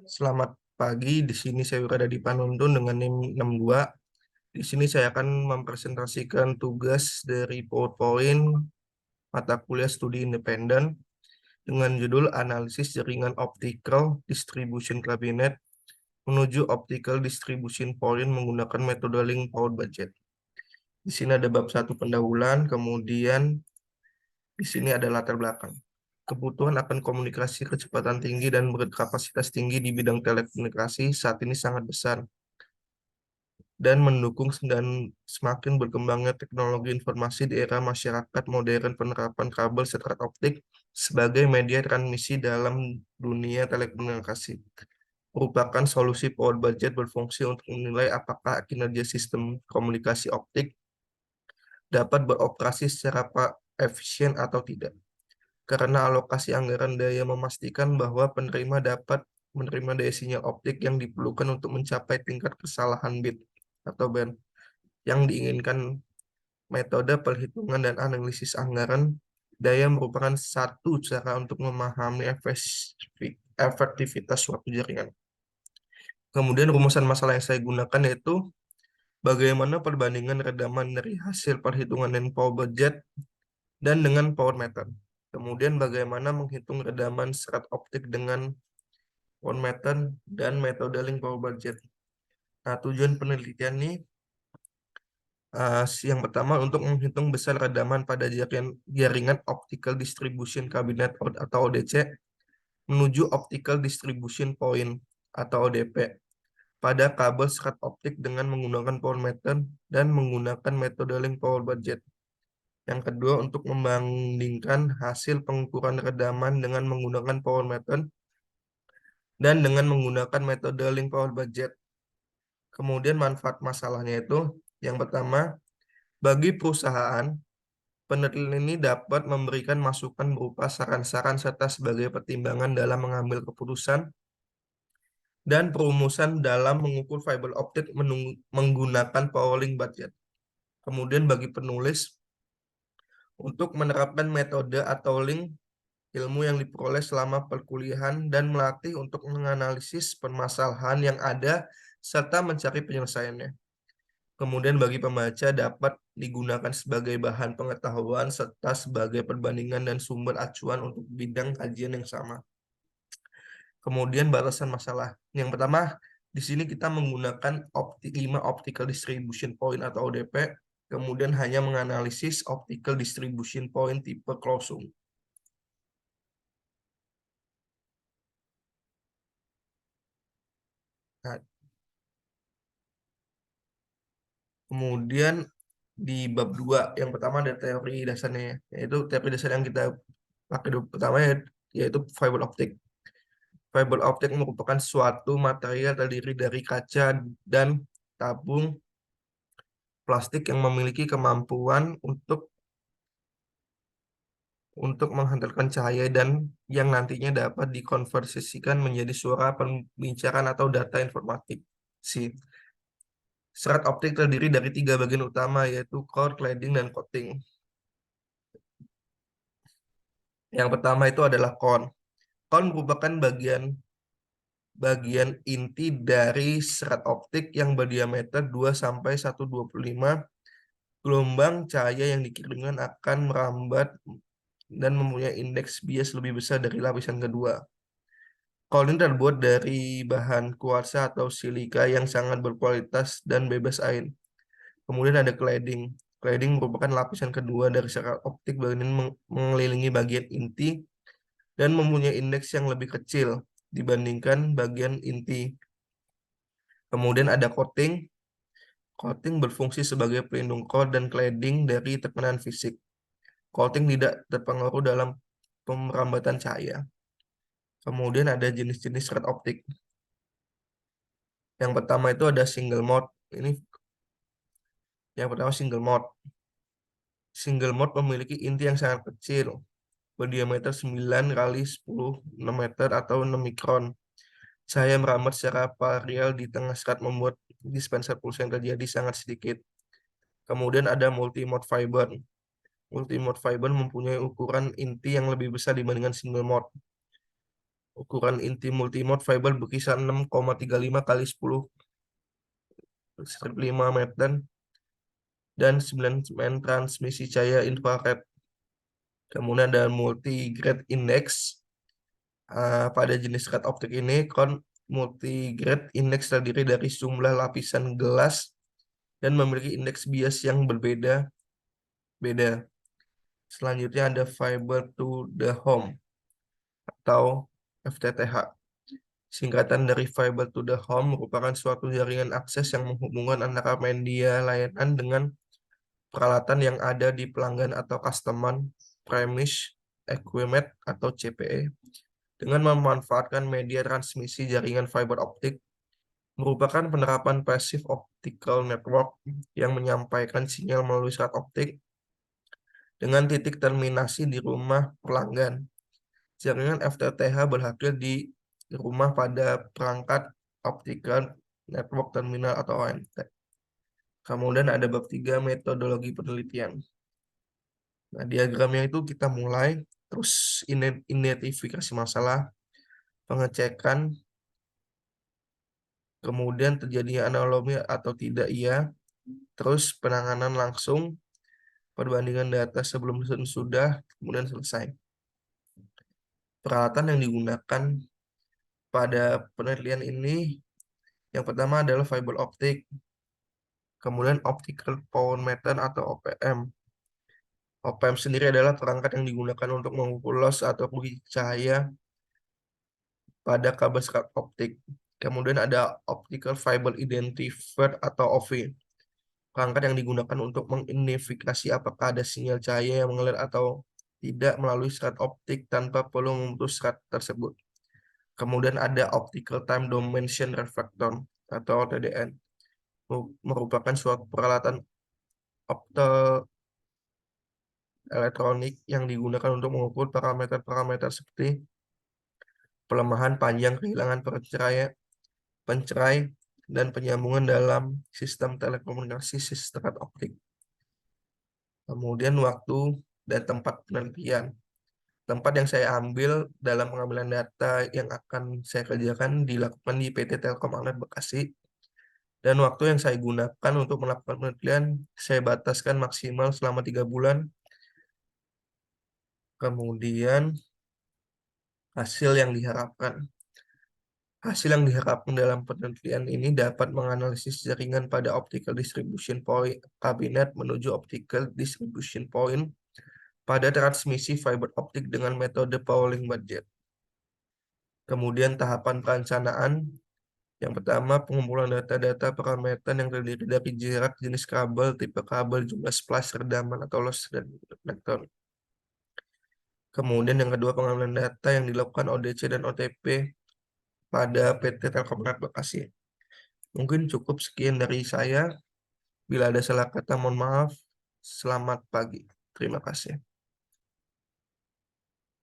Selamat pagi, di sini saya berada di Panuntun dengan NIM 62. Di sini saya akan mempresentasikan tugas dari PowerPoint mata kuliah studi independen dengan judul Analisis Jaringan Optical Distribution Cabinet menuju Optical Distribution Point menggunakan metode Link Power Budget. Di sini ada bab 1 pendahuluan, kemudian di sini ada latar belakang. Kebutuhan akan komunikasi kecepatan tinggi dan berkapasitas tinggi di bidang telekomunikasi saat ini sangat besar dan mendukung dan semakin berkembangnya teknologi informasi di era masyarakat modern. Penerapan kabel serat optik sebagai media transmisi dalam dunia telekomunikasi merupakan solusi power budget berfungsi untuk menilai apakah kinerja sistem komunikasi optik dapat beroperasi secara efisien atau tidak. Karena alokasi anggaran daya memastikan bahwa penerima dapat menerima daya sinyal optik yang diperlukan untuk mencapai tingkat kesalahan bit atau band yang diinginkan. Metode perhitungan dan analisis anggaran daya merupakan satu cara untuk memahami efektivitas suatu jaringan. Kemudian rumusan masalah yang saya gunakan yaitu bagaimana perbandingan redaman dari hasil perhitungan dan power budget dan dengan power meter. Kemudian bagaimana menghitung redaman serat optik dengan power meter dan metode link power budget. Nah, tujuan penelitian ini yang pertama untuk menghitung besar redaman pada jaringan Optical Distribution Cabinet atau ODC menuju Optical Distribution Point atau ODP pada kabel serat optik dengan menggunakan power meter dan menggunakan metode link power budget. Yang kedua untuk membandingkan hasil pengukuran redaman dengan menggunakan power meter dan dengan menggunakan metode link power budget. Kemudian manfaat masalahnya itu yang pertama, bagi perusahaan, penelitian ini dapat memberikan masukan berupa saran-saran serta sebagai pertimbangan dalam mengambil keputusan dan perumusan dalam mengukur fiber optik menggunakan power link budget. Kemudian bagi penulis, untuk menerapkan metode atau link ilmu yang diperoleh selama perkuliahan dan melatih untuk menganalisis permasalahan yang ada serta mencari penyelesaiannya. Kemudian bagi pembaca dapat digunakan sebagai bahan pengetahuan serta sebagai perbandingan dan sumber acuan untuk bidang kajian yang sama. Kemudian batasan masalah. Yang pertama, di sini kita menggunakan 5 optical distribution point atau ODP, kemudian hanya menganalisis optical distribution point tipe closung. Nah, kemudian di bab 2 yang pertama ada teori dasarnya, yaitu teori dasar yang kita pakai pertama yaitu fiber optik. Fiber optik merupakan suatu material terdiri dari kaca dan tabung plastik yang memiliki kemampuan untuk menghantarkan cahaya dan yang nantinya dapat dikonversikan menjadi suara pembicaraan atau data informatif. Serat optik terdiri dari 3 bagian utama yaitu core, cladding, dan coating. Yang pertama itu adalah cone. Cone merupakan bagian inti dari serat optik yang berdiameter 2-125. Gelombang cahaya yang dikirimkan akan merambat dan mempunyai indeks bias lebih besar dari lapisan kedua. Kaolin terbuat dari bahan kuarsa atau silika yang sangat berkualitas dan bebas air. Kemudian ada cladding. Cladding merupakan lapisan kedua dari serat optik bagian mengelilingi bagian inti dan mempunyai indeks yang lebih kecil dibandingkan bagian inti. Kemudian ada coating. Coating berfungsi sebagai pelindung core dan cladding dari tekanan fisik. Coating tidak terpengaruh dalam pemerambatan cahaya. Kemudian ada jenis-jenis serat optik. Yang pertama itu ada single mode. Ini yang pertama single mode. Single mode memiliki inti yang sangat kecil, berdiameter 9 kali 10 6 meter atau 6 mikron. Cahaya merambat secara paralel di tengah serat membuat dispenser pulsa yang terjadi sangat sedikit. Kemudian ada multi-mode fiber. Multi-mode fiber mempunyai ukuran inti yang lebih besar dibandingkan single mode. Ukuran inti multimode fiber berkisar 6,35 kali 10⁵ meter dan 9 segmen transmisi cahaya infrared. Kemudian ada multi-grade index. Pada jenis red optik ini, multi-grade index terdiri dari jumlah lapisan gelas dan memiliki indeks bias yang berbeda-beda. Selanjutnya ada fiber to the home atau FTTH. Singkatan dari fiber to the home merupakan suatu jaringan akses yang menghubungkan antara media layanan dengan peralatan yang ada di pelanggan atau customer premise equipment atau CPE. Dengan memanfaatkan media transmisi jaringan fiber optik, merupakan penerapan passive optical network yang menyampaikan sinyal melalui serat optik dengan titik terminasi di rumah pelanggan. Jaringan FTTH berhasil di rumah pada perangkat optical network terminal atau ONT. Kemudian ada bab 3 metodologi penelitian. Nah, diagramnya itu kita mulai, terus identifikasi masalah, pengecekan, kemudian terjadinya anomali atau tidak iya, terus penanganan langsung, perbandingan data sebelum dan sudah, kemudian selesai. Peralatan yang digunakan pada penelitian ini, yang pertama adalah fiber optik, kemudian optical power meter atau OPM. OPM sendiri adalah perangkat yang digunakan untuk mengukur loss atau rugi cahaya pada kabel serat optik. Kemudian ada optical fiber identifier atau OV, perangkat yang digunakan untuk mengidentifikasi apakah ada sinyal cahaya yang mengalir atau tidak melalui serat optik tanpa perlu memutus serat tersebut. Kemudian ada optical time dimension reflector atau TDN, merupakan suatu peralatan optoelektronik yang digunakan untuk mengukur parameter-parameter seperti pelemahan, panjang, kehilangan pencerai, dan penyambungan dalam sistem telekomunikasi serat optik. Kemudian waktu dan tempat penelitian. Tempat yang saya ambil dalam pengambilan data yang akan saya kerjakan dilakukan di PT Telkom Agnet Bekasi. Dan waktu yang saya gunakan untuk melakukan penelitian, saya bataskan maksimal selama 3 bulan. Kemudian hasil yang diharapkan. Hasil yang diharapkan dalam penelitian ini dapat menganalisis jaringan pada optical distribution point kabinet menuju optical distribution point pada transmisi fiber optik dengan metode Pauling budget. Kemudian tahapan perencanaan. Yang pertama, pengumpulan data-data parameter yang terdiri dari jarak, jenis kabel, tipe kabel, jumlah splice, redaman atau loss, dan reflektor. Kemudian yang kedua, pengambilan data yang dilakukan ODC dan OTP pada PT Telkom Agnet Bekasi. Mungkin cukup sekian dari saya. Bila ada salah kata, mohon maaf. Selamat pagi. Terima kasih.